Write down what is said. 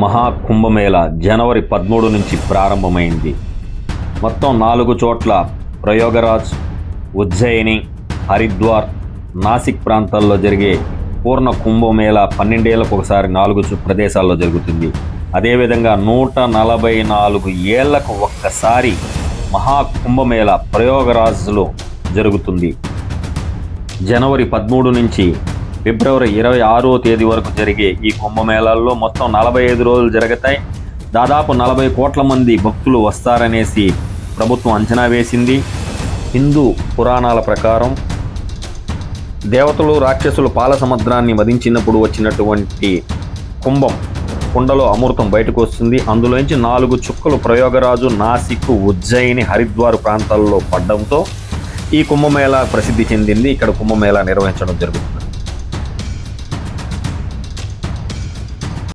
మహాకుంభమేళా జనవరి 13 నుంచి ప్రారంభమైంది. మొత్తం 4 చోట్ల ప్రయాగరాజ్, ఉజ్జయిని, హరిద్వార్, నాసిక్ ప్రాంతాల్లో జరిగే పూర్ణ కుంభమేళా 12 ఏళ్లకు ఒకసారి 4 ప్రదేశాల్లో జరుగుతుంది. అదేవిధంగా 144 ఏళ్లకు ఒక్కసారి మహాకుంభమేళా ప్రయాగరాజ్లో జరుగుతుంది. జనవరి 13 నుంచి ఫిబ్రవరి 26వ తేదీ వరకు జరిగే ఈ కుంభమేళాల్లో మొత్తం 45 రోజులు జరుగుతాయి. దాదాపు 40 కోట్ల మంది భక్తులు వస్తారనేసి ప్రభుత్వం అంచనా వేసింది. హిందూ పురాణాల ప్రకారం దేవతలు, రాక్షసులు పాల సముద్రాన్ని వధించినప్పుడు వచ్చినటువంటి కుండలో అమృతం బయటకు వస్తుంది. అందులోంచి 4 చుక్కలు ప్రయాగరాజు, నాసిక్, ఉజ్జయిని, హరిద్వార్ ప్రాంతాల్లో పడడంతో ఈ కుంభమేళా ప్రసిద్ధి చెందింది. ఇక్కడ కుంభమేళా నిర్వహించడం జరుగుతుంది.